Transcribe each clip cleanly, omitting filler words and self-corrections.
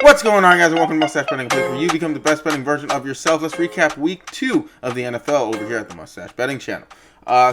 What's going on, guys, and welcome to Mustache Betting, a place where you become the best betting version of yourself. Let's recap week 2 of the NFL over here at the Mustache Betting channel.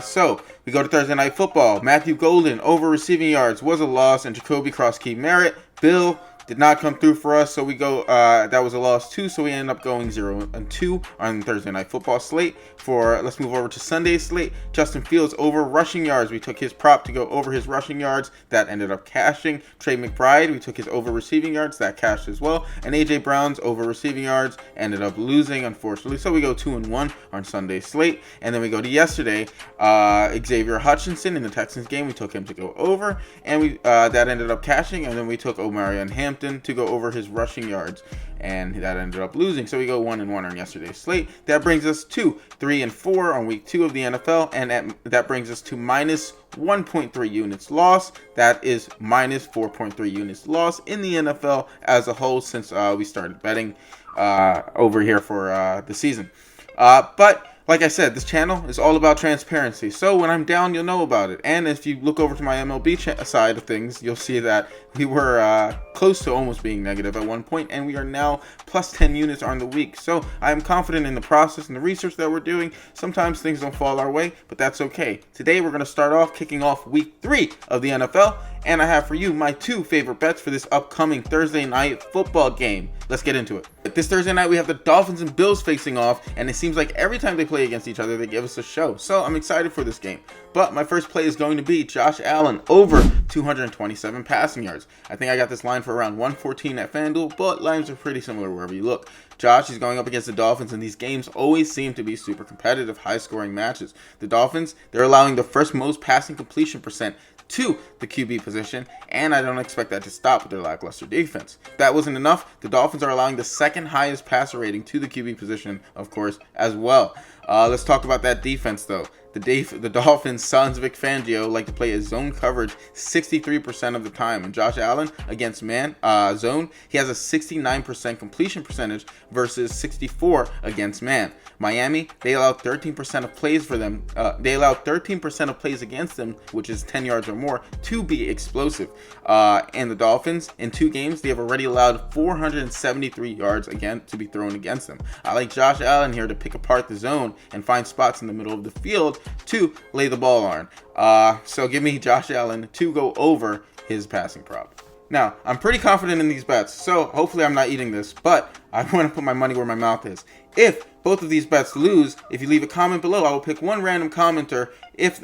So we go to Thursday Night Football. Matthew Golden over receiving yards was a loss, and Jacoby Cross-Key Merritt, Bill, did not come through for us, so we go, that was a loss too, so we ended up going 0-2 on Thursday Night Football slate. Let's move over to Sunday's slate. Justin Fields over rushing yards. We took his prop to go over his rushing yards. That ended up cashing. Trey McBride, we took his over receiving yards. That cashed as well. And A.J. Brown's over receiving yards ended up losing, unfortunately. So we go 2-1 on Sunday's slate. And then we go to yesterday. Xavier Hutchinson in the Texans game, we took him to go over. And that ended up cashing. And then we took Omarion Hampton to go over his rushing yards, and that ended up losing. So we go 1-1 on yesterday's slate. That brings us to 3-4 on week 2 of the NFL, and that brings us to minus 1.3 units loss. That is minus 4.3 units loss in the NFL as a whole since we started betting over here for the season. But like I said, this channel is all about transparency. So when I'm down, you'll know about it. And if you look over to my MLB side of things, you'll see that we were close to almost being negative at one point, and we are now plus 10 units on the week. So I am confident in the process and the research that we're doing. Sometimes things don't fall our way, but that's okay. Today we're going to start off kicking off week 3 of the NFL, and I have for you my 2 favorite bets for this upcoming Thursday night football game. Let's get into it. This Thursday night we have the Dolphins and Bills facing off, and it seems like every time they play against each other they give us a show. So I'm excited for this game. But my first play is going to be Josh Allen over 227 passing yards. I think I got this line for around 114 at FanDuel, but lines are pretty similar wherever you look. Josh is going up against the Dolphins, and these games always seem to be super competitive, high-scoring matches. The Dolphins, they're allowing the first most passing completion percent to the QB position, and I don't expect that to stop with their lackluster defense. If that wasn't enough, the Dolphins are allowing the second highest passer rating to the QB position, of course, as well. Let's talk about that defense, though. The Dolphins' sons, Vic Fangio, like to play a zone coverage 63% of the time. And Josh Allen against zone, he has a 69% completion percentage versus 64% against man. Miami, they allow 13% of plays for them. They allow 13% of plays against them, which is 10 yards or more, to be explosive. And the Dolphins, in 2 games, they have already allowed 473 yards again to be thrown against them. I like Josh Allen here to pick apart the zone and find spots in the middle of the field to lay the ball on. So give me Josh Allen to go over his passing prop. Now, I'm pretty confident in these bets, so hopefully I'm not eating this, but I want to put my money where my mouth is. If both of these bets lose, if you leave a comment below, I will pick one random commenter if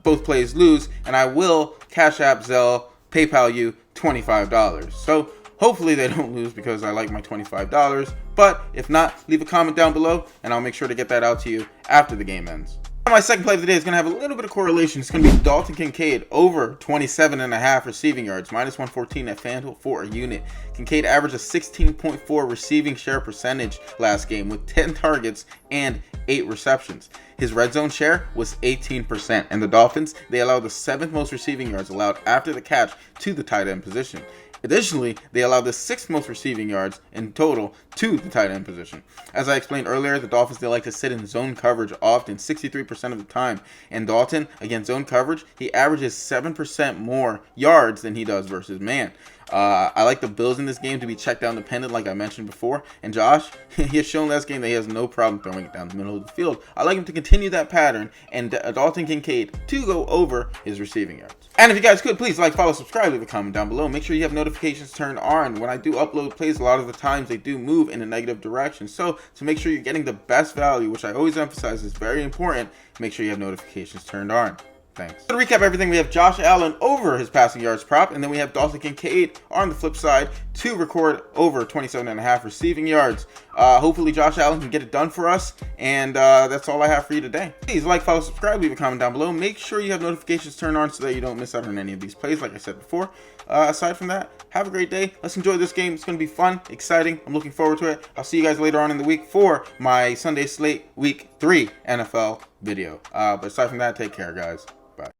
both plays lose, and I will Cash App, Zelle, PayPal you $25. So hopefully they don't lose because I like my $25, but if not, leave a comment down below, and I'll make sure to get that out to you after the game ends. My second play of the day is going to have a little bit of correlation. It's going to be Dalton Kincaid over 27.5 receiving yards, minus 114 at FanDuel for a unit. Kincaid averaged a 16.4 receiving share percentage last game with 10 targets and 8 receptions. His red zone share was 18%, and the Dolphins, they allowed the 7th most receiving yards allowed after the catch to the tight end position. Additionally, they allowed the 6th most receiving yards in total to the tight end position. As I explained earlier, the Dolphins, they like to sit in zone coverage often, 63% of the time. And Dalton, against zone coverage, he averages 7% more yards than he does versus man. I like the Bills in this game to be check down dependent, like I mentioned before. And Josh, he has shown last game that he has no problem throwing it down the middle of the field. I like him to continue that pattern, and Dalton Kincaid to go over his receiving yards. And if you guys could, please like, follow, subscribe, leave a comment down below. Make sure you have notifications turned on. When I do upload plays, a lot of the times they do move in a negative direction. So to make sure you're getting the best value, which I always emphasize is very important, make sure you have notifications turned on. Thanks. To recap everything, we have Josh Allen over his passing yards prop, and then we have Dalton Kincaid on the flip side to record over 27.5 receiving yards. Hopefully Josh Allen can get it done for us, and that's all I have for you today. Please like, follow, subscribe, leave a comment down below. Make sure you have notifications turned on so that you don't miss out on any of these plays, like I said before. Aside from that, have a great day. Let's enjoy this game. It's going to be fun, exciting. I'm looking forward to it. I'll see you guys later on in the week for my Sunday slate week 3 NFL video. But aside from that, take care, guys.